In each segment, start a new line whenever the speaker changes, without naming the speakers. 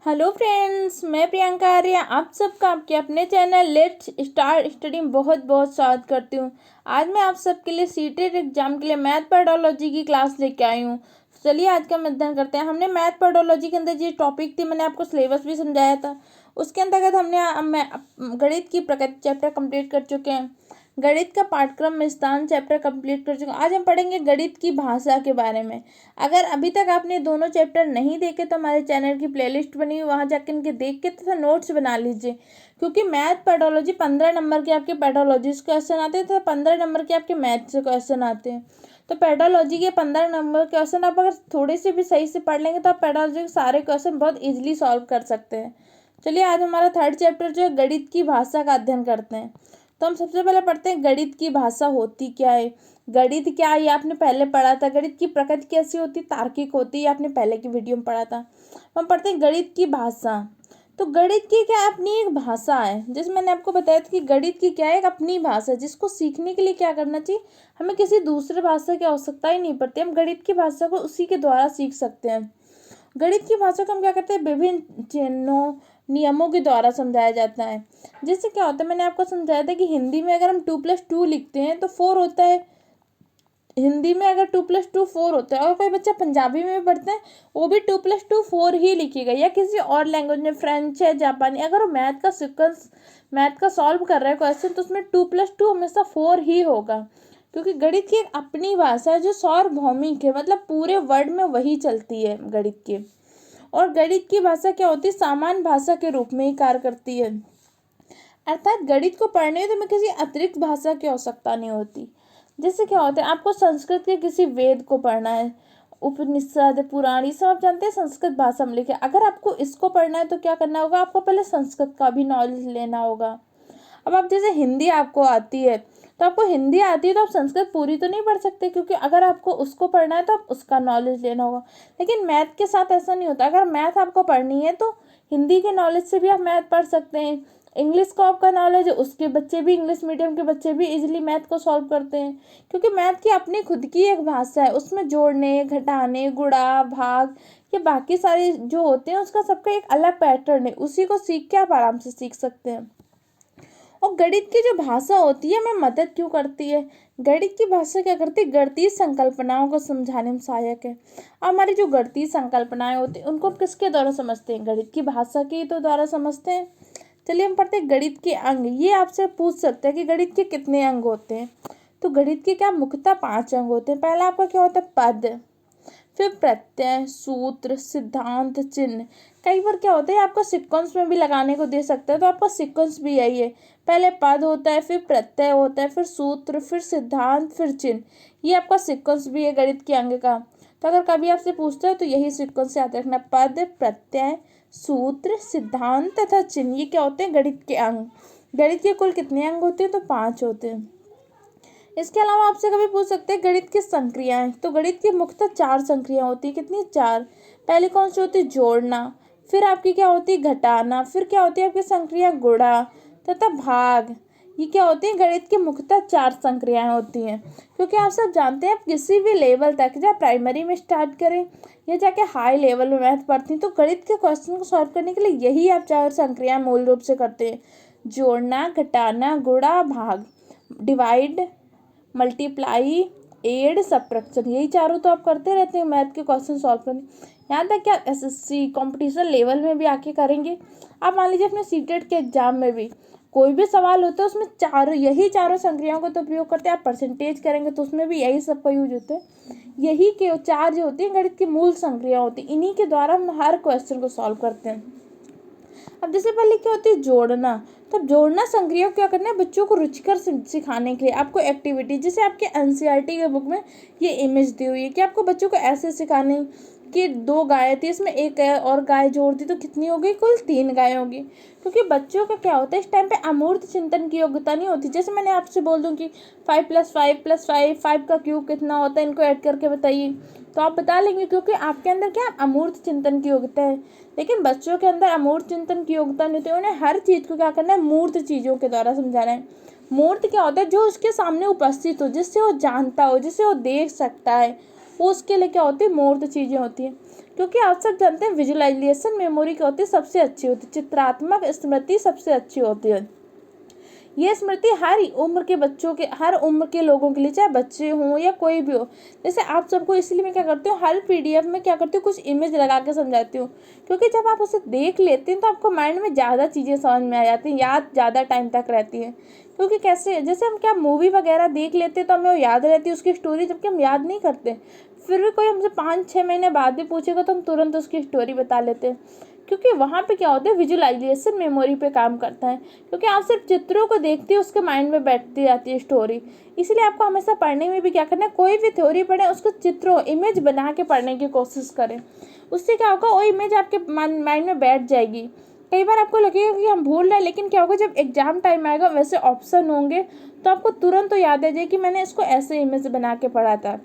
Hello friends, मैं प्रियंका आर्य आप सबका आपके अपने चैनल लेट्स स्टार्ट स्टडी में बहुत बहुत स्वागत करती हूँ। आज मैं आप सबके लिए सीटेट एग्जाम के लिए मैथ पैडोलॉजी की क्लास लेके आई हूँ। चलिए आज का अध्ययन करते हैं। हमने मैथ पैडोलॉजी के अंदर जो टॉपिक थी मैंने आपको सिलेबस भी समझाया था। उसके अंतर्गत हमने गणित की प्रकृति चैप्टर कंप्लीट कर चुके हैं। गणित का पाठ्यक्रम में स्थान चैप्टर कंप्लीट कर चुके हैं। आज हम पढ़ेंगे गणित की भाषा के बारे में। अगर अभी तक आपने दोनों चैप्टर नहीं देखे तो हमारे चैनल की प्लेलिस्ट बनी हुई, वहाँ जाकर इनके देख के तथा नोट्स बना लीजिए, क्योंकि मैथ पैडोलॉजी 15 नंबर के आपके पैडोलॉजी से क्वेश्चन आते हैं तथा 15 नंबर के आपके मैथ से क्वेश्चन आते हैं। तो पैडोलॉजी के 15 नंबर के क्वेश्चन आप अगर थोड़े से भी सही से पढ़ लेंगे तो आप पैडोलॉजी के सारे क्वेश्चन बहुत ईजिली सॉल्व कर सकते हैं। चलिए आज हमारा थर्ड चैप्टर जो है गणित की भाषा का अध्ययन करते हैं। तो हम सबसे पहले पढ़ते हैं गणित की भाषा होती क्या है। गणित क्या है ये आपने पहले पढ़ा था। गणित की प्रकृति कैसी होती, तार्किक होती है, आपने पहले की वीडियो में पढ़ा था। हम पढ़ते हैं गणित की भाषा। तो गणित की क्या अपनी एक भाषा है, जैसे मैंने आपको बताया था कि गणित की क्या है, एक अपनी भाषा है जिसको सीखने के लिए क्या करना चाहिए, हमें किसी दूसरे भाषा की आवश्यकता ही नहीं पड़ती। हम गणित की भाषा को उसी के द्वारा सीख सकते हैं। गणित की भाषा को हम क्या करते हैं, विभिन्न चिन्हों नियमों के द्वारा समझाया जाता है। जिससे क्या होता है, मैंने आपको समझाया था कि हिंदी में अगर हम 2+2 लिखते हैं तो 4 होता है। हिंदी में अगर 2+2 4 होता है, और कोई बच्चा पंजाबी में भी पढ़ते हैं वो भी 2+2 4 ही लिखेगा, या किसी और लैंग्वेज में फ्रेंच है, जापानी, अगर वो मैथ का सॉल्व कर रहा है क्वेश्चन तो उसमें 2+2 हमेशा 4 ही होगा, क्योंकि गणित की एक अपनी भाषा है जो सार्वभौमिक है, मतलब पूरे वर्ल्ड में वही चलती है गणित की। और गणित की भाषा क्या होती है, सामान्य भाषा के रूप में ही कार्य करती है। अर्थात गणित को पढ़ने में किसी अतिरिक्त भाषा की आवश्यकता नहीं होती। जैसे क्या होता है, आपको संस्कृत के किसी वेद को पढ़ना है, उपनिषद पुराण ये सब आप जानते हैं संस्कृत भाषा में लिखे। अगर आपको इसको पढ़ना है तो क्या करना होगा, आपको पहले संस्कृत का भी नॉलेज लेना होगा। अब आप जैसे हिंदी आपको आती है तो आपको हिंदी आती है तो आप संस्कृत पूरी तो नहीं पढ़ सकते, क्योंकि अगर आपको उसको पढ़ना है तो आप उसका नॉलेज लेना होगा। लेकिन मैथ के साथ ऐसा नहीं होता। अगर मैथ आपको पढ़नी है तो हिंदी के नॉलेज से भी आप मैथ पढ़ सकते हैं। इंग्लिश को आपका नॉलेज है, उसके बच्चे भी, इंग्लिश मीडियम के बच्चे भी इजीली मैथ को सॉल्व करते हैं, क्योंकि मैथ की अपनी खुद की एक भाषा है। उसमें जोड़ने घटाने गुणा भाग ये बाकी सारे जो होते हैं उसका सबका एक अलग पैटर्न है, उसी को सीख के आप आराम से सीख सकते हैं। और गणित की जो भाषा होती है हमें मदद क्यों करती है, गणित की भाषा क्या करती है, गणितीय संकल्पनाओं को समझाने में सहायक है। अब हमारी जो गणितीय संकल्पनाएं होती हैं उनको हम किसके द्वारा समझते हैं, गणित की भाषा के तो द्वारा समझते हैं। चलिए हम पढ़ते हैं गणित के अंग। ये आपसे पूछ सकते हैं कि गणित के कितने अंग होते हैं। तो गणित के क्या मुख्यतः 5 अंग होते हैं। पहला आपका क्या होता है, पद, फिर प्रत्यय, सूत्र, सिद्धांत, चिन्ह। कई बार क्या होता है आपको सीक्वेंस में भी लगाने को दे सकता है, तो आपका सीक्वेंस भी यही है। पहले पद होता है, फिर प्रत्यय होता है, फिर सूत्र, फिर सिद्धांत, फिर चिन्ह। ये आपका सीक्वेंस भी है गणित के अंग का। तो अगर कभी आपसे पूछता है तो यही सीक्वेंस याद रखना, पद, प्रत्यय, सूत्र, सिद्धांत तथा चिन्ह। ये क्या होते हैं, गणित के अंग। गणित के कुल कितने अंग होते हैं, तो 5 होते हैं। इसके अलावा आपसे कभी पूछ सकते हैं गणित की संक्रियाएं। तो गणित की मुख्यतः 4 संक्रियाएं होती है। कितनी, 4। पहले कौन सी होती है, जोड़ना, फिर आपकी क्या होती है, घटाना, फिर क्या होती है आपकी संक्रिया, गुणा तथा भाग। ये क्या होती है, गणित की मुख्यतः 4 संक्रियाएं होती हैं। क्योंकि आप सब जानते हैं आप किसी भी लेवल तक, चाहे प्राइमरी में स्टार्ट करें या जाके हाई लेवल में मैथ पढ़ती हैं, तो गणित के क्वेश्चन को सॉल्व करने के लिए यही आप 4 संक्रियाएं मूल रूप से करते हैं। जोड़ना, घटाना, गुणा, भाग, डिवाइड, मल्टीप्लाई, एड, सब्ट्रैक्शन। यही चारों तो आप करते रहते हैं मैथ के क्वेश्चन सॉल्व करने। यहाँ तक क्या एसएससी कंपटीशन लेवल में भी आके करेंगे। आप मान लीजिए अपने सीटेट के एग्जाम में भी कोई भी सवाल होता है उसमें यही चारों संक्रियाओं का तो उपयोग करते हैं। आप परसेंटेज करेंगे तो उसमें भी यही सबका यूज होता है। यही के 4 जो होती है गणित की मूल संक्रिया होती है, इन्हीं के द्वारा हम हर क्वेश्चन को सॉल्व करते हैं। अब जैसे पहले क्या होती है, जोड़ना। तो जोड़ना संक्रिया को क्या करना है, बच्चों को रुचिकर सिखाने के लिए आपको एक्टिविटी, जैसे आपके एनसीईआरटी के बुक में ये इमेज दी हुई है कि आपको बच्चों को ऐसे सिखाने कि 2 गाय थी, इसमें एक और गाय जोड़ दी तो कितनी हो गई, कुल 3 गाय होगी। क्योंकि बच्चों का क्या होता है इस टाइम पे अमूर्त चिंतन की योग्यता नहीं होती। जैसे मैंने आपसे बोल दूं कि 5+5+5 5 का क्यूब कितना होता है, इनको ऐड करके बताइए, तो आप बता लेंगे, क्योंकि आपके अंदर क्या अमूर्त चिंतन की योग्यता है। लेकिन बच्चों के अंदर अमूर्त चिंतन की योग्यता नहीं होती। उन्हें हर चीज़ को क्या करना है, मूर्त चीज़ों के द्वारा समझाना है। मूर्त क्या होता है, जो उसके सामने उपस्थित हो, जिससे वो जानता हो, जिसे वो देख सकता है, वो उसके लिए क्या होती है, मूर्त चीज़ें होती हैं। क्योंकि आप सब जानते हैं विजुअलाइजेशन मेमोरी क्या होती है, सबसे अच्छी होती है, चित्रात्मक स्मृति सबसे अच्छी होती है। ये स्मृति हर उम्र के बच्चों के, हर उम्र के लोगों के लिए, चाहे बच्चे हों या कोई भी हो। जैसे आप सबको, इसलिए मैं क्या करती हूँ, हर पीडीएफ में क्या करती हूँ, कुछ इमेज लगा के समझाती हूँ, क्योंकि जब आप उसे देख लेते हैं तो आपको माइंड में ज़्यादा चीज़ें समझ में आ जाती हैं, याद ज़्यादा टाइम तक रहती है। क्योंकि कैसे, जैसे हम क्या मूवी वगैरह देख लेते हैं तो हमें वो याद रहती है उसकी स्टोरी, जबकि हम याद नहीं करते। फिर भी कोई हमसे 5-6 महीने बाद भी पूछेगा तो हम तुरंत उसकी स्टोरी बता लेते हैं, क्योंकि वहाँ पे क्या होता है, विजुअलाइजेशन मेमोरी पे काम करता है। क्योंकि आप सिर्फ चित्रों को देखते हो, उसके माइंड में बैठती जाती है स्टोरी। इसलिए आपको हमेशा पढ़ने में भी क्या करना है, कोई भी थ्योरी पढ़े उसको चित्रों, इमेज बना के पढ़ने की कोशिश करें। उससे क्या होगा, वो इमेज आपके माइंड में बैठ जाएगी। कई बार आपको लगेगा कि हम भूल रहे हैं, लेकिन क्या होगा, जब एग्जाम टाइम आएगा वैसे ऑप्शन होंगे तो आपको तुरंत तो याद आ जाए कि मैंने इसको ऐसे इमेज बना के पढ़ा था।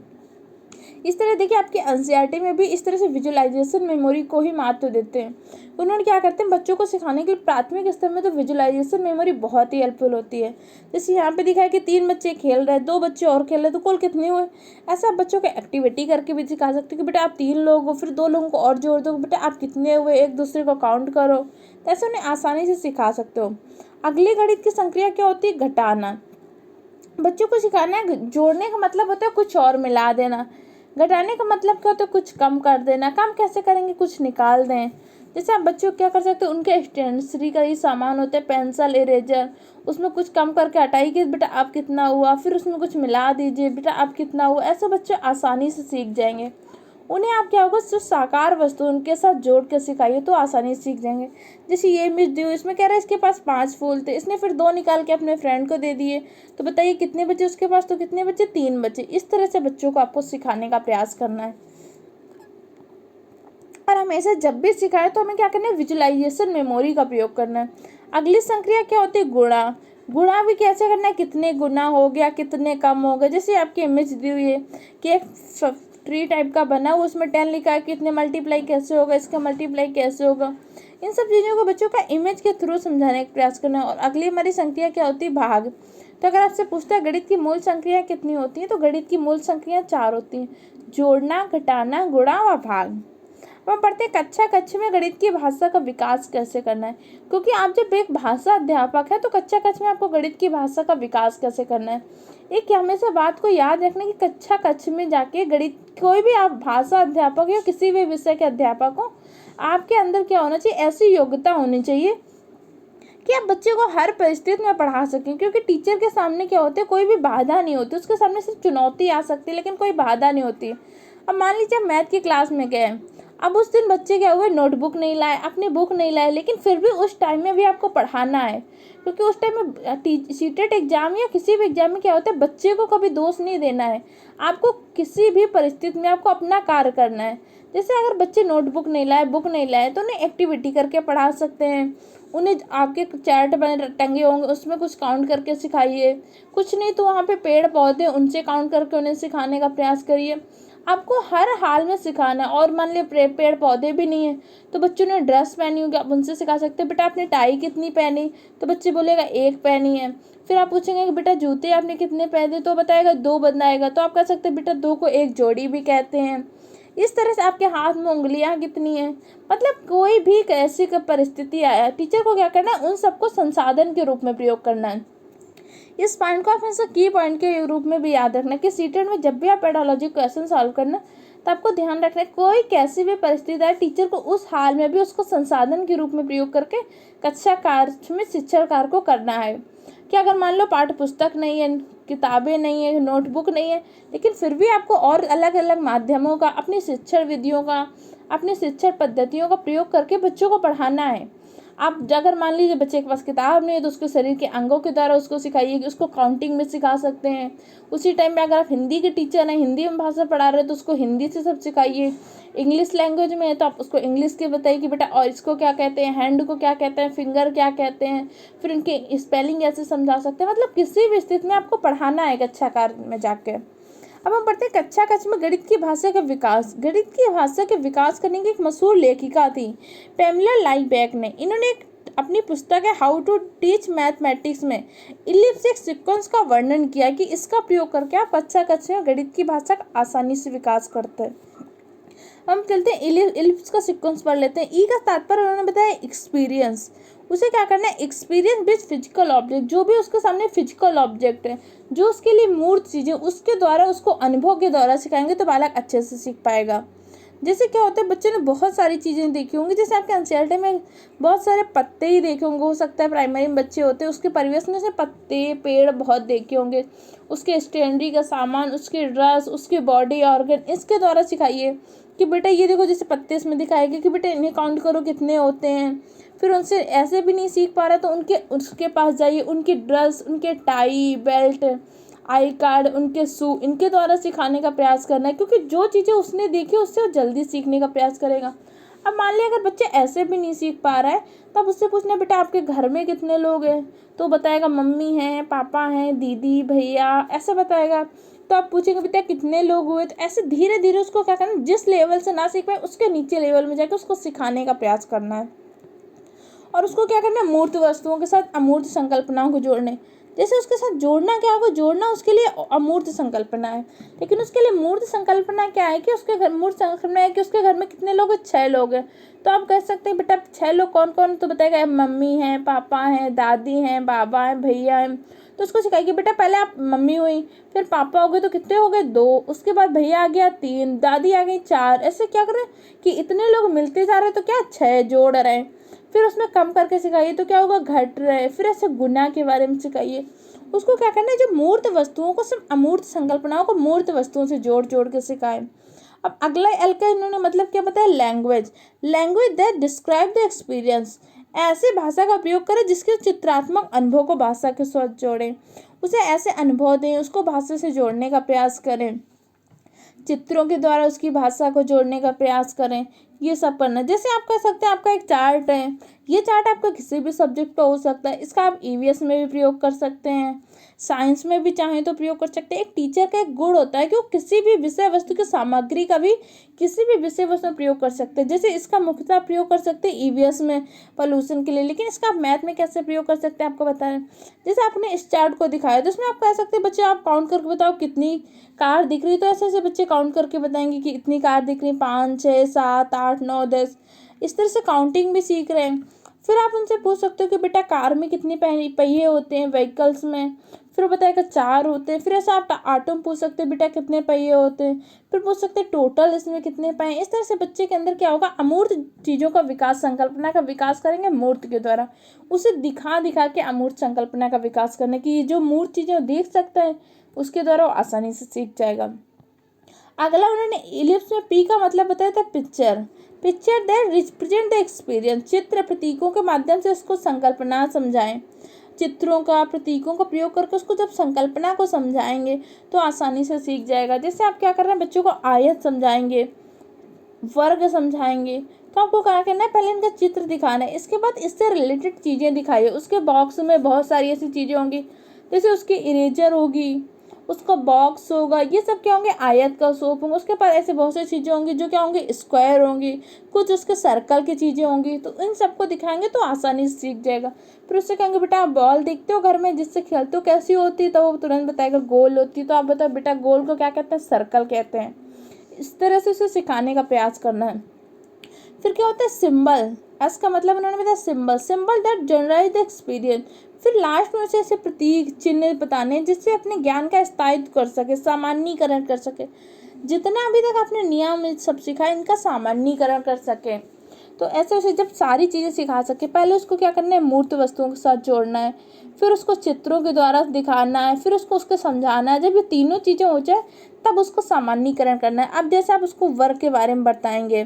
इस तरह देखिए, आपकी एनसीईआरटी में भी इस तरह से विजुअलाइजेशन मेमोरी को ही महत्व देते हैं। उन्होंने क्या करते हैं, बच्चों को सिखाने के लिए प्राथमिक स्तर में तो विजुअलाइजेशन मेमोरी बहुत ही हेल्पफुल होती है। जैसे यहाँ पे दिखा है कि 3 बच्चे खेल रहे हैं, 2 बच्चे और खेल रहे हैं, तो कुल कितने हुए। ऐसा आप बच्चों को एक्टिविटी करके भी सिखा सकते हो कि बेटा आप 3 लोग हो, फिर 2 लोगों को और जोड़ दो, बेटा आप कितने हुए, एक दूसरे को काउंट करो। तो ऐसे उन्हें आसानी से सिखा सकते हो। अगली गणित की संक्रिया क्या होती है, घटाना। बच्चों को सिखाना है, जोड़ने का मतलब होता है कुछ और मिला देना, घटाने का मतलब क्या होता है, कुछ कम कर देना। काम कैसे करेंगे, कुछ निकाल दें। जैसे आप बच्चों को क्या कर सकते हो, उनके स्टेशनरी का ही सामान होता है, पेंसिल, इरेजर, उसमें कुछ कम करके हटाइए कि बेटा आप कितना हुआ, फिर उसमें कुछ मिला दीजिए, बेटा आप कितना हुआ। ऐसे बच्चे आसानी से सीख जाएंगे। उन्हें आप क्या होगा, जो साकार वस्तु उनके साथ जोड़ के सिखाइए तो आसानी से सीख जाएंगे। जैसे ये इमेज दी हुई, इसमें कह रहा है इसके पास 5 फूल थे, इसने फिर 2 निकाल के अपने फ्रेंड को दे दिए, तो बताइए कितने बचे उसके पास, तो कितने बचे, 3 बचे। इस तरह से बच्चों को आपको सिखाने का प्रयास करना है। और हमेशा जब भी सिखाए तो हमें क्या करना है, विजुअलाइजेशन मेमोरी का प्रयोग करना है। अगली संक्रिया क्या होती है, गुणा। गुणा भी कैसे करना है, कितने गुना हो गया, कितने कम हो गए। जैसे आपकी इमेज दी हुई है कि एक ट्री टाइप का बना हुआ, उसमें 10 लिखा है, कितने मल्टीप्लाई कैसे होगा, इसका मल्टीप्लाई कैसे होगा। इन सब चीज़ों को बच्चों का इमेज के थ्रू समझाने का प्रयास करना है। और अगली हमारी संक्रिया क्या होती है, भाग। तो अगर आपसे पूछता है गणित की मूल संक्रिया कितनी होती है, तो गणित की मूल संक्रिया 4 होती हैं, जोड़ना, घटाना, गुणा व भाग। हम पढ़ते हैं कक्षा कक्ष में गणित की भाषा का विकास कैसे करना है। क्योंकि आप जब एक भाषा अध्यापक है तो कक्षा कक्ष में आपको गणित की भाषा का विकास कैसे करना है। एक हमेशा बात को याद रखना कि कक्षा कक्ष में जाके गणित, कोई भी आप भाषा अध्यापक या किसी भी विषय के अध्यापक हो, आपके अंदर क्या होना चाहिए, ऐसी योग्यता होनी चाहिए कि आप बच्चे को हर परिस्थिति में पढ़ा सकें। क्योंकि टीचर के सामने क्या होते है, कोई भी बाधा नहीं होती, उसके सामने सिर्फ चुनौती आ सकती है लेकिन कोई बाधा नहीं होती। अब मान लीजिए मैथ की क्लास में गए, अब उस दिन बच्चे क्या हुए, नोटबुक नहीं लाए, अपनी बुक नहीं लाए, लेकिन फिर भी उस टाइम में भी आपको पढ़ाना है। क्योंकि उस टाइम में सीटेट एग्जाम या किसी भी एग्जाम में क्या होता है, बच्चे को कभी दोष नहीं देना है। आपको किसी भी परिस्थिति में आपको अपना कार्य करना है। जैसे अगर बच्चे नोटबुक नहीं लाए, बुक नहीं लाए, तो उन्हें एक्टिविटी करके पढ़ा सकते हैं। उन्हें आपके चार्ट बने टंगे होंगे, उसमें कुछ काउंट करके सिखाइए। कुछ नहीं तो वहाँ पे पेड़ पौधे, उनसे काउंट करके उन्हें सिखाने का प्रयास करिए। आपको हर हाल में सिखाना है। और मान लीजिए पेड़ पौधे भी नहीं है तो बच्चों ने ड्रेस पहनी होगी, आप उनसे सिखा सकते हैं, बेटा आपने टाई कितनी पहनी, तो बच्चे बोलेगा 1 पहनी है। फिर आप पूछेंगे कि बेटा जूते आपने कितने पहने, तो बताएगा 2 बनाएगा, तो आप कह सकते हैं बेटा 2 को 1 जोड़ी भी कहते हैं। इस तरह से आपके हाथ में उंगलियां कितनी हैं, मतलब कोई भी ऐसी परिस्थिति आया, टीचर को क्या करना है, उन सबको संसाधन के रूप में प्रयोग करना है। इस पॉइंट को आप हमेशा की पॉइंट के रूप में भी याद रखना कि सीटेट में जब भी आप पेडोलॉजी क्वेश्चन सॉल्व करना, तो आपको ध्यान रखना है कोई कैसी भी परिस्थिति आए, टीचर को उस हाल में भी उसको संसाधन के रूप में प्रयोग करके कक्षा कार्य में शिक्षण कार्य को करना है। कि अगर मान लो पाठ्य पुस्तक नहीं है, किताबें नहीं है, नोटबुक नहीं है, लेकिन फिर भी आपको और अलग अलग माध्यमों का, अपनी शिक्षण विधियों का, अपनी शिक्षण पद्धतियों का प्रयोग करके बच्चों को पढ़ाना है। आप अगर मान लीजिए बच्चे के पास किताब नहीं है तो उसके शरीर के अंगों के द्वारा उसको सिखाइए, कि उसको काउंटिंग में सिखा सकते हैं। उसी टाइम में अगर आप हिंदी के टीचर हैं, हिंदी में भाषा पढ़ा रहे हैं, तो उसको हिंदी से सब सिखाइए। इंग्लिश लैंग्वेज में है तो आप उसको इंग्लिश के बताइए कि बेटा और इसको क्या कहते हैं, हैंड को क्या कहते हैं, फिंगर क्या कहते हैं, फिर उनके स्पेलिंग ऐसे समझा सकते हैं। मतलब किसी भी स्थिति में आपको पढ़ाना है कक्षा कार्य में जाके। अब हम पढ़ते हैं कक्षा कक्ष में गणित की भाषा का विकास। गणित की भाषा के विकास करने की एक मशहूर लेखिका थी पैमेला लाइबैक ने। इन्होंने अपनी पुस्तक है हाउ टू टीच मैथमेटिक्स में इलिप्टिक सीक्वेंस का वर्णन किया कि इसका प्रयोग करके आप कक्षा कक्ष में गणित की भाषा का आसानी से विकास करते हैं। हम चलते हैं इलिप्स का सीक्वेंस पढ़ लेते हैं। ई का तात्पर्य उन्होंने बताया एक्सपीरियंस। उसे क्या करना है, एक्सपीरियंस विद फिजिकल ऑब्जेक्ट, जो भी उसके सामने फिजिकल ऑब्जेक्ट है, जो उसके लिए मूर्त चीज़ें, उसके द्वारा उसको अनुभव के द्वारा सिखाएंगे तो बालक अच्छे से सीख पाएगा। जैसे क्या होता है, बच्चे ने बहुत सारी चीज़ें देखी होंगी, जैसे आपके एनसीईआरटी में बहुत सारे पत्ते ही देखे होंगे, हो सकता है प्राइमरी में बच्चे होते हैं उसके परिवेश में से पत्ते पेड़ बहुत देखे होंगे, उसके स्टेशनरी का सामान, उसके ड्रेस, उसके बॉडी ऑर्गन, इसके द्वारा सिखाइए कि बेटा ये देखो, जैसे पत्ते इसमें दिखाएंगे कि बेटा इन्हें काउंट करो कितने होते हैं। फिर उनसे ऐसे भी नहीं सीख पा रहा तो उसके पास जाइए, उनकी ड्रेस, उनके टाई बेल्ट, आई कार्ड, उनके शू, इनके द्वारा सिखाने का प्रयास करना है, क्योंकि जो चीज़ें उसने देखी उससे वो जल्दी सीखने का प्रयास करेगा। अब मान लिया अगर बच्चे ऐसे भी नहीं सीख पा रहा है तो अब उससे पूछना, बेटा आपके घर में कितने लोग हैं, तो बताएगा मम्मी हैं, पापा हैं, दीदी, भैया, ऐसे बताएगा। तो आप पूछेंगे बेटा कितने लोग हुए, तो ऐसे धीरे धीरे उसको क्या करना, जिस लेवल से ना सीख पाए उसके नीचे लेवल में जाकर उसको सिखाने का प्रयास करना है। और उसको क्या करना है, मूर्त वस्तुओं के साथ अमूर्त संकल्पनाओं को जोड़ने। जैसे उसके साथ जोड़ना क्या होगा, जोड़ना उसके लिए अमूर्त संकल्पना है, लेकिन उसके लिए मूर्त संकल्पना क्या है कि उसके घर, मूर्त संकल्पना है कि उसके घर में कितने लोग हैं, 6 लोग हैं। तो आप कह सकते हैं बेटा 6 लोग कौन कौन, तो बताएगा मम्मी हैं, पापा हैं, दादी हैं, बाबा हैं, भैया हैं। तो उसको सिखाएगी बेटा पहले आप मम्मी हुई, फिर पापा हो गए तो कितने हो गए, 2, उसके बाद भैया आ गया 3, दादी आ गई 4। ऐसे क्या करें कि इतने लोग मिलते जा रहे तो क्या 6 जोड़ रहे हैं। फिर उसमें कम करके सिखाइए तो क्या होगा, घट रहे। फिर ऐसे गुना के बारे में सिखाइए। उसको क्या करना है, जो मूर्त वस्तुओं को सिर्फ अमूर्त संकल्पनाओं को मूर्त वस्तुओं से जोड़ जोड़ के सिखाएं। अब अगला एल का इन्होंने मतलब क्या बताया, language. Language that describe the experience, ऐसे भाषा का उपयोग करें जिसके चित्रात्मक अनुभव को भाषा के साथ जोड़ें। उसे ऐसे अनुभव दें, उसको भाषा से जोड़ने का प्रयास करें, चित्रों के द्वारा उसकी भाषा को जोड़ने का प्रयास करें। ये सब करना। जैसे आप कह सकते हैं आपका एक चार्ट है, ये चार्ट आपका किसी भी सब्जेक्ट का हो सकता है, इसका आप ईवीएस में भी प्रयोग कर सकते हैं, साइंस में भी चाहें तो प्रयोग कर सकते हैं। एक टीचर का एक गुण होता है कि वो किसी भी विषय वस्तु की सामग्री का भी किसी भी विषय वस्तु में प्रयोग कर सकते हैं। जैसे इसका मुख्यतः प्रयोग कर सकते हैं ईवीएस में पॉल्यूशन के लिए, लेकिन इसका आप मैथ में कैसे प्रयोग कर सकते हैं आपको बताएं। जैसे आपने इस चार्ट को दिखाया तो इसमें आप कह सकते हैं बच्चे आप काउंट करके बताओ कितनी कार दिख रही, तो ऐसे ऐसे बच्चे काउंट करके बताएंगे कि इतनी कार दिख रही, 5, 6, 7, 8, 9, 10। इस तरह से काउंटिंग भी सीख रहे हैं। फिर आप उनसे पूछ सकते हो कि बेटा कार में कितने पहिए होते हैं व्हीकल्स में, फिर बताएगा 4 होते हैं। फिर ऐसा आप ऑटो में पूछ सकते हैं बेटा कितने पहिए होते हैं, फिर पूछ सकते हैं टोटल इसमें कितने पहिए। इस तरह से बच्चे के अंदर क्या होगा, अमूर्त चीज़ों का विकास, संकल्पना का विकास करेंगे मूर्त के द्वारा। उसे दिखा दिखा के अमूर्त संकल्पना का विकास करने की, जो मूर्त चीज़ें वो देख सकता है उसके द्वारा वो आसानी से सीख जाएगा। अगला उन्होंने इलिप्स में पी का मतलब बताया था picture. Picture that represent the experience, चित्र प्रतीकों के माध्यम से उसको संकल्पना समझाएं। चित्रों का, प्रतीकों का प्रयोग करके उसको जब संकल्पना को समझाएंगे तो आसानी से सीख जाएगा। जैसे आप क्या कर रहे हैं, बच्चों को आयत समझाएंगे, वर्ग समझाएंगे, तो आपको क्या करना है, पहले इनका चित्र दिखाना है, इसके बाद इससे रिलेटेड चीज़ें दिखाइए। उसके बॉक्स में बहुत सारी ऐसी चीज़ें होंगी, जैसे उसकी इरेजर होगी, उसका बॉक्स होगा, ये सब क्या होंगे, आयत का शेप होंगे। उसके पास ऐसे बहुत सी चीज़ें होंगी जो क्या होंगी, स्क्वायर होंगी, कुछ उसके सर्कल की चीज़ें होंगी। तो इन सबको दिखाएंगे तो आसानी से सीख जाएगा। फिर उससे कहेंगे बेटा आप बॉल देखते हो घर में जिससे खेलते हो, कैसी होती है, तो वो तुरंत बताएगा गोल होती है। तो आप बताओ बेटा गोल को क्या कहते हैं, सर्कल कहते हैं। इस तरह से उसे सिखाने का प्रयास करना है। फिर क्या होता है, सिंबल। एस का मतलब उन्होंने बताया symbol, symbol that generalise the experience. फिर लास्ट में उसे ऐसे प्रतीक चिन्ह बताने जिससे अपने ज्ञान का स्थायित्व कर सके, सामान्यीकरण कर सके। जितना अभी तक आपने नियम सब सीखा इनका सामान्यीकरण कर सके। तो ऐसे उसे जब सारी चीज़ें सिखा सके, पहले उसको क्या करना है, मूर्त वस्तुओं के साथ जोड़ना है, फिर उसको चित्रों के द्वारा दिखाना है, फिर उसको समझाना है। जब ये तीनों चीज़ें हो जाए तब उसको सामान्यीकरण करना है। अब जैसे आप उसको वर्ग के बारे में बताएंगे,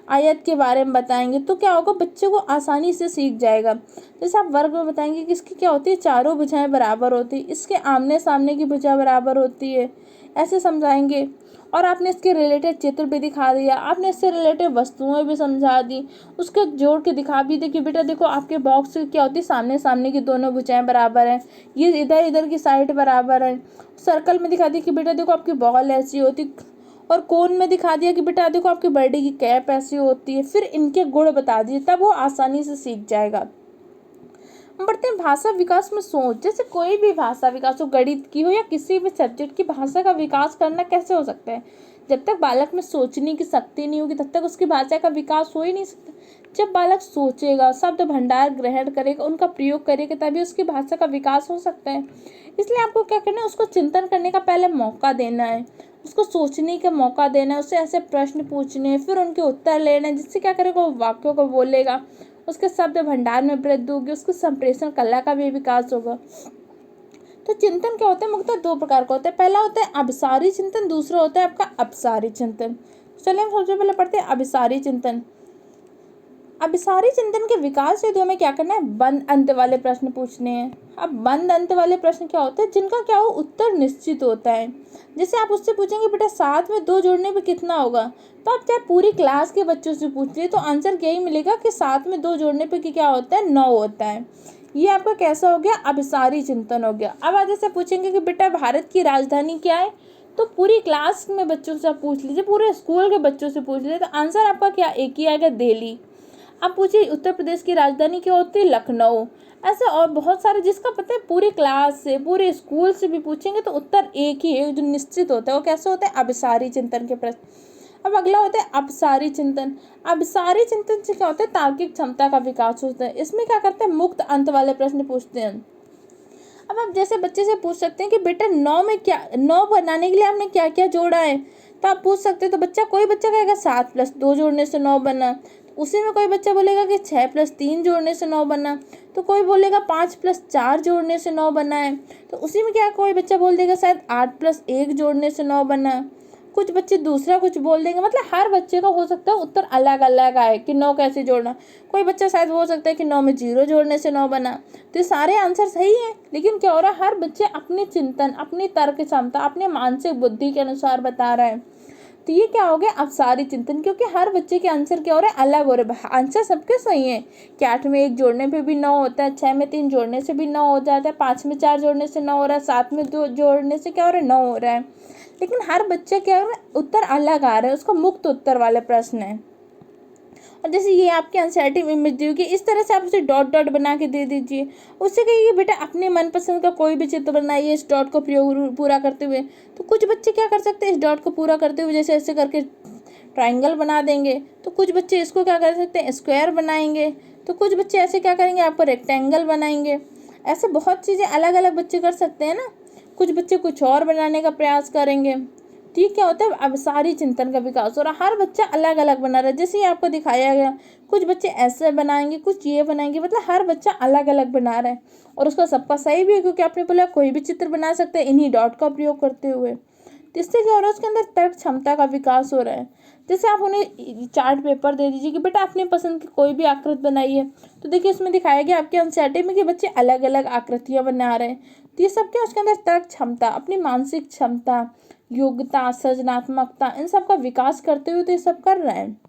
आयत के बारे में बताएंगे, तो क्या होगा, बच्चे को आसानी से सीख जाएगा। जैसे आप वर्ग में बताएंगे कि इसकी क्या होती है, चारों भुजाएं बराबर होती है, इसके आमने सामने की भुजा बराबर होती है, ऐसे समझाएंगे। और आपने इसके रिलेटेड चित्र भी दिखा दिया, आपने इससे रिलेटेड वस्तुएं भी समझा दी, उसके जोड़ के दिखा भी दी कि बेटा देखो आपके बॉक्स क्या होती है, सामने सामने की दोनों भुजाएं बराबर हैं, ये इधर इधर की साइड बराबर है। सर्कल में दिखा दी कि बेटा देखो आपकी बॉल ऐसी होती, और कोन में दिखा दिया कि बेटा देखो आपके बर्थडे की कैप ऐसी होती है। फिर इनके गुण बता दिए, तब वो आसानी से सीख जाएगा। हम बढ़ते हैं भाषा विकास में सोच। जैसे कोई भी भाषा विकास हो, गणित की हो या किसी भी सब्जेक्ट की, भाषा का विकास करना कैसे हो सकता है। जब तक बालक में सोचने की शक्ति नहीं होगी तब तक उसकी भाषा का विकास हो ही नहीं सकता। जब बालक सोचेगा, शब्द भंडार ग्रहण करेगा, उनका प्रयोग करेगा, तभी उसकी भाषा का विकास हो सकता है। इसलिए आपको क्या करना है, उसको चिंतन करने का पहले मौका देना है, उसको सोचने का मौका देना है, उससे ऐसे प्रश्न पूछने हैं, फिर उनके उत्तर लेना है, जिससे क्या करेगा, वो वाक्यों को बोलेगा, उसके शब्द भंडार में वृद्धि होगी, उसकी संप्रेषण कला का भी विकास होगा। तो चिंतन क्या होता है, मुख्यतः दो प्रकार का होता है। पहला होता है अभिसारी चिंतन, दूसरा होता है आपका अपसारी चिंतन। चलिए हम सबसे पहले पढ़ते हैं अभिसारी चिंतन। अभिसारी चिंतन के विकास हेतु हमें क्या करना है, बंद अंत वाले प्रश्न पूछने हैं। अब बंद अंत वाले प्रश्न क्या होते हैं, जिनका क्या हो उत्तर निश्चित होता है। जैसे आप उससे पूछेंगे बेटा 7 में 2 जोड़ने पे कितना होगा, तो आप चाहे पूरी क्लास के बच्चों से पूछिए तो आंसर यही मिलेगा कि 7 में 2 जोड़ने पे क्या होता है, 9 होता है। ये आपका कैसा हो गया, अभिसारी चिंतन हो गया। अब आज ऐसे पूछेंगे कि बेटा भारत की राजधानी क्या है, तो पूरी क्लास में बच्चों से आप पूछ लीजिए, पूरे स्कूल के बच्चों से पूछ लीजिए, तो आंसर आपका क्या एक ही आएगा, दिल्ली। अब पूछिए उत्तर प्रदेश की राजधानी क्या होती है, लखनऊ। ऐसे और बहुत सारे जिसका पता है, पूरी क्लास से पूरे स्कूल से भी पूछेंगे तो उत्तर एक ही है जो निश्चित होता है। वो कैसे होता है, अभिसारी चिंतन के प्रश्न। अब अगला होता है अपसारी चिंतन। अपसारी चिंतन से क्या होता है, तार्किक क्षमता का विकास होता है। इसमें क्या करते हैं, मुक्त अंत वाले प्रश्न पूछते हैं। अब आप जैसे बच्चे से पूछ सकते हैं कि बेटा 9 में क्या, 9 बनाने के लिए आपने क्या क्या जोड़ा है, तो आप पूछ सकते हैं। तो कोई बच्चा कहेगा 7 + 2 जोड़ने से 9 बना। उसी में कोई बच्चा बोलेगा कि 6 + 3 जोड़ने से 9 बना। तो कोई बोलेगा 5 + 4 जोड़ने से 9 बना है। तो उसी में क्या कोई बच्चा बोल देगा शायद 8 + 1 जोड़ने से 9 बना। कुछ बच्चे दूसरा कुछ बोल देंगे। मतलब हर बच्चे का हो सकता है उत्तर अलग अलग आए कि 9 कैसे जोड़ना। कोई बच्चा शायद हो सकता है कि 9 में 0 जोड़ने से 9 बना। तो ये सारे आंसर सही हैं, लेकिन क्या हो रहा है, हर बच्चे अपने चिंतन, अपनी तर्क क्षमता, अपने मानसिक बुद्धि के अनुसार बता रहा है। तो ये क्या हो गया, अपसारी चिंतन, क्योंकि हर बच्चे के आंसर क्या हो रहे हैं, अलग हो रहे हैं। आंसर सबके सही है कि 8 में 1 जोड़ने पे भी 9 होता है, 6 में 3 जोड़ने से भी 9 हो जाता है, 5 में 4 जोड़ने से 9 हो रहा है, 7 में 2 जोड़ने से क्या हो रहा है, 9 हो रहा है। लेकिन हर बच्चे क्या हो रहा है, उत्तर अलग आ रहा है। उसका मुक्त उत्तर वाले प्रश्न है। और जैसे ये आपके एनसीईआरटी में इमेज दी होगी, इस तरह से आप उसे डॉट डॉट बना के दे दीजिए। उससे कहिए बेटा अपने मनपसंद का कोई भी चित्र बनाइए इस डॉट को प्रयोग पूरा करते हुए। तो कुछ बच्चे क्या कर सकते हैं, इस डॉट को पूरा करते हुए जैसे ऐसे करके ट्राइंगल बना देंगे। तो कुछ बच्चे इसको क्या कर सकते हैं, स्क्वायर बनाएंगे। तो कुछ बच्चे ऐसे क्या करेंगे, आपको रेक्टेंगल बनाएंगे। ऐसे बहुत चीज़ें अलग अलग बच्चे कर सकते हैं ना। कुछ बच्चे कुछ और बनाने का प्रयास करेंगे। तो ये क्या होता है, अभिसारी चिंतन का विकास हो रहा है। हर बच्चा अलग अलग बना रहा है। जैसे आपको दिखाया गया, कुछ बच्चे ऐसे बनाएंगे, कुछ ये बनाएंगे। मतलब हर बच्चा अलग अलग बना रहा है और उसका सबका सही भी है, क्योंकि आपने बोला कोई भी चित्र बना सकते हैं इन्हीं डॉट का प्रयोग करते हुए। तो इससे क्या हो रहा है, उसके अंदर तर्क क्षमता का विकास हो रहा है। जैसे आप उन्हें चार्ट पेपर दे दीजिए कि बेटा अपने पसंद की कोई भी आकृति बनाइए। तो देखिए इसमें दिखाया गया आपके एनसीईआरटी में कि बच्चे अलग अलग आकृतियाँ बना रहे हैं। तो ये सब क्या, उसके अंदर तर्क क्षमता, अपनी मानसिक क्षमता, योग्यता, सृजनात्मकता, इन सब का विकास करते हुए तो ये सब कर रहे हैं।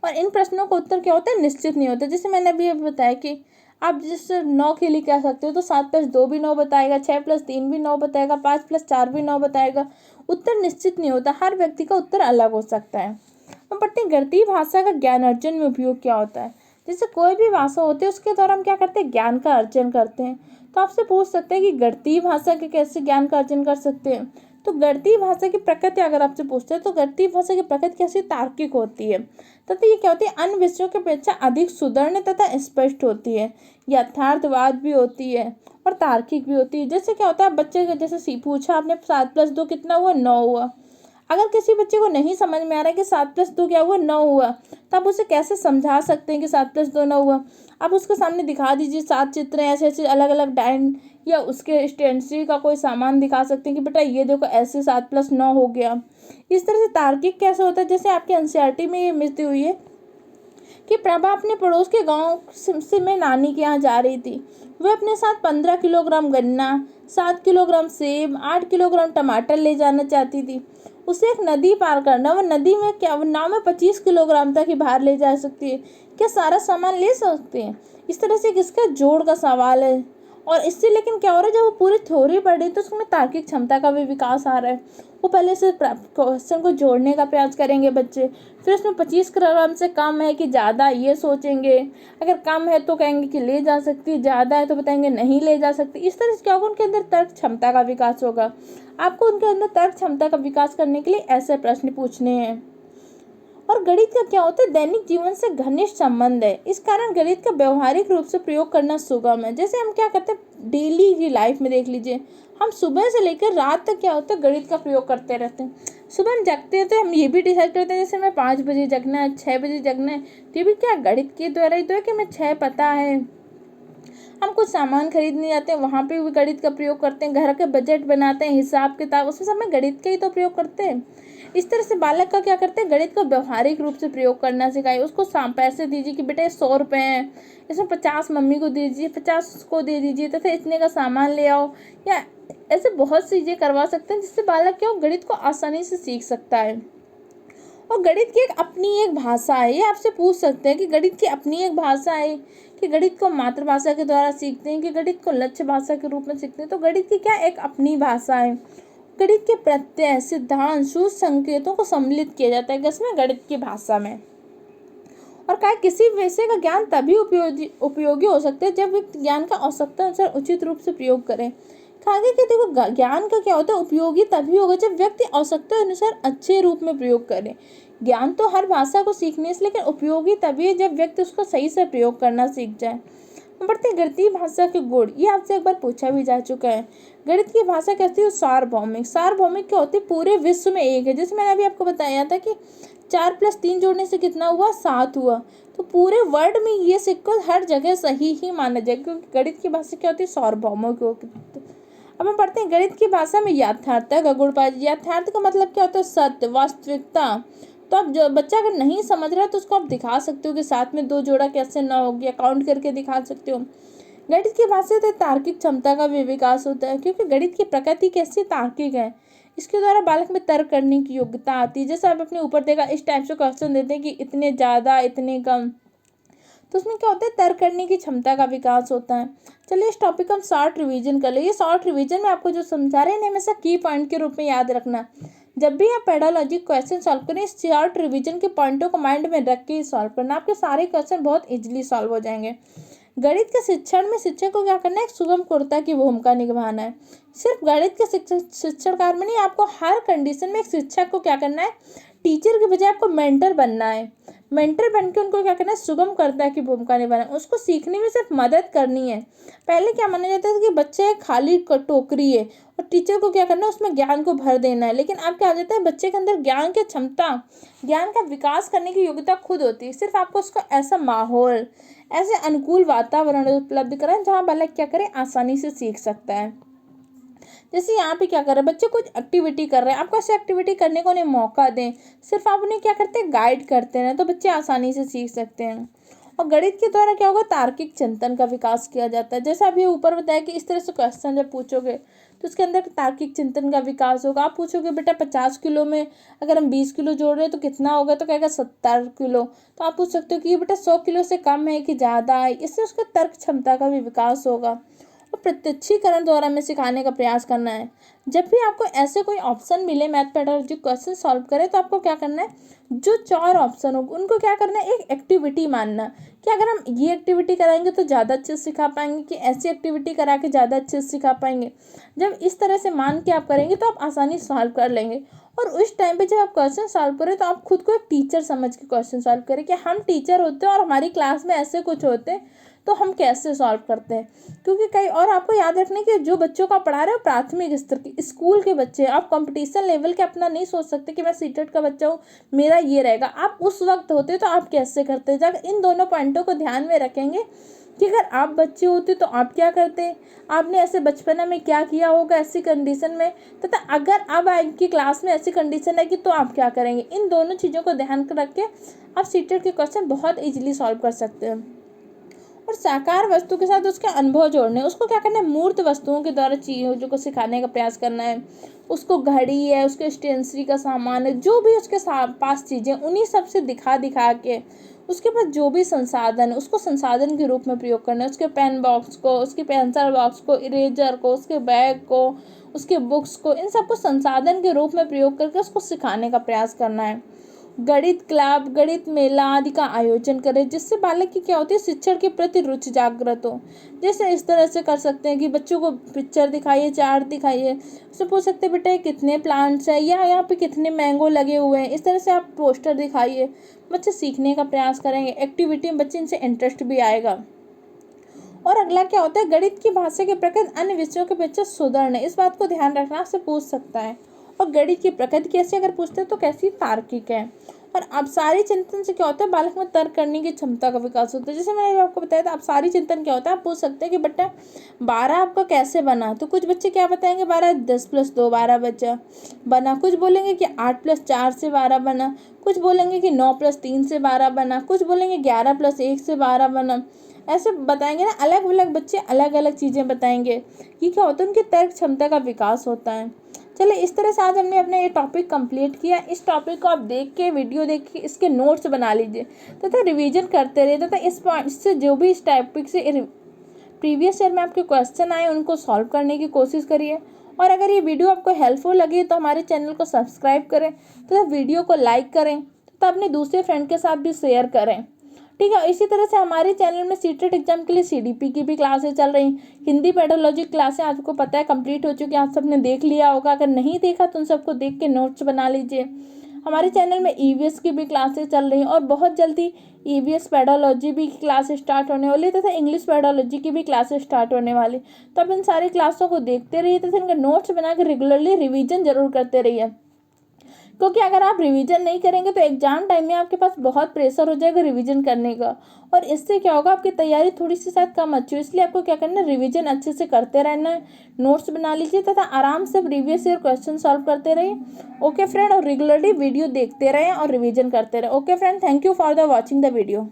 और इन प्रश्नों का उत्तर क्या होता है, निश्चित नहीं होता। जैसे मैंने अभी बताया कि आप जिस 9 के लिए कह सकते हो, तो 7 + 2 भी 9 बताएगा, 6 + 3 भी 9 बताएगा, 5 + 4 भी 9 बताएगा। उत्तर निश्चित नहीं होता, हर व्यक्ति का उत्तर अलग हो सकता है। हम पढ़ते हैं गणितीय भाषा का ज्ञान अर्जन में उपयोग क्या होता है। जैसे कोई भी भाषा होती है उसके द्वारा हम क्या करते हैं, ज्ञान का अर्जन करते हैं। तो आपसे पूछ सकते हैं कि गणितीय भाषा के कैसे ज्ञान का अर्जन कर सकते हैं। तो गणितीय भाषा की प्रकृति अगर आपसे पूछते हैं, तो गणितीय भाषा की प्रकृति कैसी, तार्किक होती है तथा ये क्या होती है, अन्य विषयों की अपेक्षा अधिक सुदृढ़ तथा स्पष्ट होती है, यथार्थवाद भी होती है और तार्किक भी होती है। जैसे क्या होता है, बच्चे जैसे पूछा आपने 7 + 2 कितना हुआ, 9 हुआ। अगर किसी बच्चे को नहीं समझ में आ रहा है कि 7 + 2 क्या हुआ, 9 हुआ, तो आप उसे कैसे समझा सकते हैं कि 7 + 2 9 हुआ। आप उसके सामने दिखा दीजिए 7 चित्र ऐसे ऐसे अलग अलग डाइन, या उसके स्टेंसिल का कोई सामान दिखा सकते हैं कि बेटा ये देखो ऐसे 7 + 9 हो गया। इस तरह से तार्किक कैसे होता है, जैसे आपके एनसीईआरटी में ये मिलती हुई है कि प्रभा अपने पड़ोस के गांव से मैं नानी के यहाँ जा रही थी। वह अपने साथ 15 किलोग्राम गन्ना, 7 किलोग्राम सेब, 8 किलोग्राम टमाटर ले जाना चाहती थी। उसे एक नदी पार करना, वह नदी में क्या नाव में 25 किलोग्राम तक ही बाहर ले जा सकती है। क्या सारा सामान ले सकते हैं। इस तरह से किसका जोड़ का सवाल है। और इससे लेकिन क्या हो रहा है, जब वो पूरी थ्योरी पढ़ रही तो उसमें तार्किक क्षमता का भी विकास आ रहा है। वो पहले से क्वेश्चन को जोड़ने का प्रयास करेंगे बच्चे, फिर उसमें 25 किलोग्राम से कम है कि ज़्यादा ये सोचेंगे, अगर कम है तो कहेंगे कि ले जा सकती है, ज़्यादा है तो बताएंगे नहीं ले जा सकती। इस तरह से क्या होगा, उनके अंदर तर्क क्षमता का विकास होगा। आपको उनके अंदर तर्क क्षमता का विकास करने के लिए ऐसे प्रश्न पूछने हैं। और गणित का क्या होता है, दैनिक जीवन से घनिष्ठ संबंध है, इस कारण गणित का व्यवहारिक रूप से प्रयोग करना सुगम है। जैसे हम क्या करते हैं डेली की लाइफ में, देख लीजिए हम सुबह से लेकर रात तक क्या होता है गणित का प्रयोग करते रहते हैं। सुबह हम जगते हैं तो हम ये भी डिसाइड करते हैं जैसे हमें 5 बजे जगना है, 6 बजे जगना है, तो ये भी क्या गणित के द्वारा ही तो है कि हमें 6 पता है। हम कुछ सामान खरीदने जाते हैं, वहाँ पे भी गणित का प्रयोग करते हैं, घर के बजट बनाते हैं, हिसाब किताब, उसमें सब में गणित का ही तो प्रयोग करते हैं। इस तरह से बालक का क्या करते हैं, गणित को व्यवहारिक रूप से प्रयोग करना सिखाए। उसको पैसे दीजिए कि बेटा 100 रुपये हैं, इसमें 50 मम्मी को दे दीजिए, 50 उसको दे दीजिए तथा इतने का सामान ले आओ, या ऐसे बहुत सी चीज़ें करवा सकते हैं जिससे बालक क्या हो गणित को आसानी से सीख सकता है। और गणित की अपनी एक भाषा है, ये आपसे पूछ सकते हैं कि गणित की अपनी एक भाषा है कि गणित को मातृभाषा के द्वारा सीखते हैं कि गणित को लक्ष्य भाषा के रूप में सीखते हैं। तो गणित की क्या एक अपनी भाषा है। गणित के प्रत्यय, सिद्धांत, सूत्र, संकेतों को सम्मिलित किया जाता है किसमें, गणित की भाषा में। और क्या किसी विषय का ज्ञान तभी उपयोगी हो सकता है जब व्यक्ति ज्ञान का आवश्यकता अनुसार उचित रूप से प्रयोग करे। आगे के देखो ज्ञान का क्या होता है, उपयोगी तभी होगा जब व्यक्ति आवश्यकता अनुसार अच्छे रूप में प्रयोग करे। ज्ञान तो हर भाषा को सीखने से, लेकिन उपयोगी तभी है जब व्यक्ति उसको सही से प्रयोग करना सीख जाए। बढ़ते गणितीय भाषा के गुण, ये आपसे एक बार पूछा भी जा चुका है। गणित की भाषा कैसी है, सार्वभौमिक। सार्वभौमिक क्या होती है, पूरे विश्व में एक है। जैसे मैंने अभी आपको बताया था कि 4 + 3 जोड़ने से कितना हुआ, 7 हुआ। तो पूरे वर्ल्ड में ये सिक्का हर जगह सही ही माना जाए, क्योंकि गणित की भाषा क्या होती है, सार्वभौमिक होती है। अब हम पढ़ते हैं गणित की भाषा में यथार्थता का गुण पाया। यथार्थ का मतलब क्या होता है, सत्य, वास्तविकता। तो अब जो बच्चा अगर नहीं समझ रहा है तो उसको आप दिखा सकते हो कि 7 में 2 जोड़ा कैसे ना हो गया, काउंट करके दिखा सकते हो। गणित की भाषा से तार्किक क्षमता का भी विकास होता है, क्योंकि गणित की प्रकृति कैसी तार्किक है। इसके द्वारा बालक में तर्क करने की योग्यता आती है। जैसे आप अपने ऊपर देखा इस टाइप से क्वेश्चन देते हैं कि इतने ज़्यादा इतने कम, तो उसमें क्या होता है तर्क करने की क्षमता का विकास होता है। चलिए इस टॉपिक का हम शॉर्ट रिवीजन कर लेंगे। शॉर्ट रिवीजन में आपको जो समझा रहे हैं हमेशा की पॉइंट के रूप में याद रखना। जब भी आप पेडालॉजी क्वेश्चन सॉल्व करें, इस शॉर्ट रिवीजन के पॉइंटों को माइंड में रख के सॉल्व करना, आपके सारे क्वेश्चन बहुत इजीली सॉल्व हो जाएंगे। गणित के शिक्षण में शिक्षक को क्या करना है, एक सुगमता की भूमिका निभाना है। सिर्फ गणित के शिक्षण कार्य में नहीं, आपको हर कंडीशन में एक शिक्षक को क्या करना है, टीचर के बजाय आपको मेंटर बनना है। मेंटर बन के उनको क्या करना है, सुगमकर्ता की भूमिका निभाना है। उसको सीखने में सिर्फ मदद करनी है। पहले क्या माना जाता है कि बच्चे खाली टोकरी है और टीचर को क्या करना है, उसमें ज्ञान को भर देना है। लेकिन अब क्या हो जाता है, बच्चे के अंदर ज्ञान की क्षमता, ज्ञान का विकास करने की योग्यता खुद होती है। सिर्फ आपको उसको ऐसा माहौल, ऐसे अनुकूल वातावरण उपलब्ध कराएं जहाँ बालक क्या करे, आसानी से सीख सकता है। जैसे यहाँ पे क्या कर रहे हैं बच्चे, कुछ एक्टिविटी कर रहे हैं, आपको ऐसे एक्टिविटी करने को उन्हें मौका दें। सिर्फ आप उन्हें क्या करते हैं, गाइड करते हैं, तो बच्चे आसानी से सीख सकते हैं। और गणित के द्वारा क्या होगा, तार्किक चिंतन का विकास किया जाता है। जैसे अभी ऊपर बताया कि इस तरह से क्वेश्चन जब पूछोगे तो उसके अंदर तार्किक चिंतन का विकास होगा। आप पूछोगे बेटा 50 किलो में अगर हम 20 किलो जोड़ रहे हैं तो कितना होगा, तो कहेगा 70 किलो। तो आप पूछ सकते हो कि ये बेटा 100 किलो से कम है कि ज़्यादा है। इससे उसका तर्क क्षमता का भी विकास होगा। और प्रत्यक्षीकरण द्वारा हमें सिखाने का प्रयास करना है। जब भी आपको ऐसे कोई ऑप्शन मिले मैथ पेडागोजी क्वेश्चन सॉल्व करें, तो आपको क्या करना है, जो 4 ऑप्शन हो उनको क्या करना है, एक एक्टिविटी मानना कि अगर हम ये एक्टिविटी कराएंगे तो ज़्यादा अच्छे से सिखा पाएंगे, कि ऐसी एक्टिविटी करा के ज़्यादा अच्छे से सिखा पाएंगे। जब इस तरह से मान के आप करेंगे तो आप आसानी सॉल्व कर लेंगे। और उस टाइम पे जब आप क्वेश्चन सॉल्व करें तो आप खुद को एक टीचर समझ के क्वेश्चन सॉल्व करें कि हम टीचर होते हैं और हमारी क्लास में ऐसे कुछ होते हैं, तो हम कैसे सॉल्व करते हैं। क्योंकि कई और आपको याद रखने कि जो बच्चों का पढ़ा रहे हो प्राथमिक स्तर के स्कूल के बच्चे, आप कंपटीशन लेवल के अपना नहीं सोच सकते कि मैं सीटेट का बच्चा हूँ मेरा ये रहेगा। आप उस वक्त होते तो आप कैसे करते। जब इन दोनों पॉइंटों को ध्यान में रखेंगे कि अगर आप बच्चे होते तो आप क्या करते, आपने ऐसे बचपना में क्या किया होगा ऐसी कंडीशन में, तथा अगर अब आपकी क्लास में ऐसी कंडीशन है कि तो आप क्या करेंगे। इन दोनों चीज़ों को ध्यान रख के आप सीटेट के क्वेश्चन बहुत ईजिली सॉल्व कर सकते हैं। और साकार वस्तु के साथ उसके अनुभव जोड़ने, उसको क्या करना है, मूर्त वस्तुओं के द्वारा चीज़ों को सिखाने का प्रयास करना है। उसको घड़ी है, उसके स्टेशनरी का सामान है, जो भी उसके पास चीज़ें उन्हीं सब से दिखा दिखा के उसके पास जो भी संसाधन है उसको संसाधन के रूप में प्रयोग करना है। उसके पेन बॉक्स को, उसके पेंसिल बॉक्स को, इरेजर को, उसके बैग को, उसके बुक्स को, इन सबको संसाधन के रूप में प्रयोग करके उसको सिखाने का प्रयास करना है। गणित क्लब, गणित मेला आदि का आयोजन करें, जिससे बालक की क्या होती है, शिक्षण के प्रति रुचि जागृत हो। जैसे इस तरह से कर सकते हैं कि बच्चों को पिक्चर दिखाइए, चार्ट दिखाइए, उससे पूछ सकते हैं बेटा कितने प्लांट्स हैं या यहाँ पे कितने मैंगो लगे हुए हैं। इस तरह से आप पोस्टर दिखाइए, बच्चे सीखने का प्रयास करेंगे। एक्टिविटी में बच्चे इनसे इंटरेस्ट भी आएगा। और अगला क्या होता है, गणित की भाषा के प्रकृति अन्य विषयों के अपेक्षा सुदृढ़ है, इस बात को ध्यान रखना, आपसे पूछ सकता है। और गणित की प्रकृति कैसी अगर पूछते हैं तो कैसी, तार्किक है। और अपसारी चिंतन से क्या होता है, बालक में तर्क करने की क्षमता का विकास होता है। जैसे मैंने आपको बताया था अपसारी चिंतन क्या होता है, आप पूछ सकते हैं कि बेटा 12 आपका कैसे बना, तो कुछ बच्चे क्या बताएंगे 12 10 + 2 12 बना। कुछ बोलेंगे कि 8 + 4 से 12 बना। कुछ बोलेंगे कि 9 + 3 से 12 बना। कुछ बोलेंगे 11 + 1 से 12 बना। ऐसे बताएंगे ना, अलग अलग बच्चे अलग अलग चीज़ें बताएंगे। ये क्या होता है, उनकी तर्क क्षमता का विकास होता है। चलिए, इस तरह से आज हमने अपना ये टॉपिक कंप्लीट किया। इस टॉपिक को आप देख के, वीडियो देख के इसके नोट्स बना लीजिए तथा रिवीजन करते रहिए, तथा इससे जो भी इस टॉपिक से प्रीवियस ईयर में आपके क्वेश्चन आए उनको सॉल्व करने की कोशिश करिए। और अगर ये वीडियो आपको हेल्पफुल लगी तो हमारे चैनल को सब्सक्राइब करें तथा वीडियो को लाइक करें तथा अपने दूसरे फ्रेंड के साथ भी शेयर करें। ठीक है, इसी तरह से हमारे चैनल में सीटेट एग्जाम के लिए सीडीपी की भी क्लासेस चल रही। हिंदी पेडोलॉजी क्लासें आपको पता है कंप्लीट हो चुकी है, आप सबने देख लिया होगा। अगर नहीं देखा तो उन सबको देख के नोट्स बना लीजिए। हमारे चैनल में ईवीएस की भी क्लासेस चल रही हैं और बहुत जल्दी ईवीएस पेडोलॉजी भी क्लास स्टार्ट होने वाली तथा इंग्लिश पेडोलॉजी की भी क्लासेस स्टार्ट होने वाली। तो आप इन सारी क्लासों को देखते रहिए तथा इनका नोट्स बना के रेगुलरली रिविजन जरूर करते रहिए, क्योंकि अगर आप रिवीजन नहीं करेंगे तो एग्जाम टाइम में आपके पास बहुत प्रेशर हो जाएगा रिवीजन करने का, और इससे क्या होगा, आपकी तैयारी थोड़ी सी शायद कम अच्छी हो। इसलिए आपको क्या करना है, रिवीजन अच्छे से करते रहना है, नोट्स बना लीजिए तथा आराम से प्रीवियस ईयर क्वेश्चन सॉल्व करते रहिए। ओके फ्रेंड, और रेगुलरली वीडियो देखते रहें और रिवीजन करते रहें। Okay friend, thank you for the watching the video.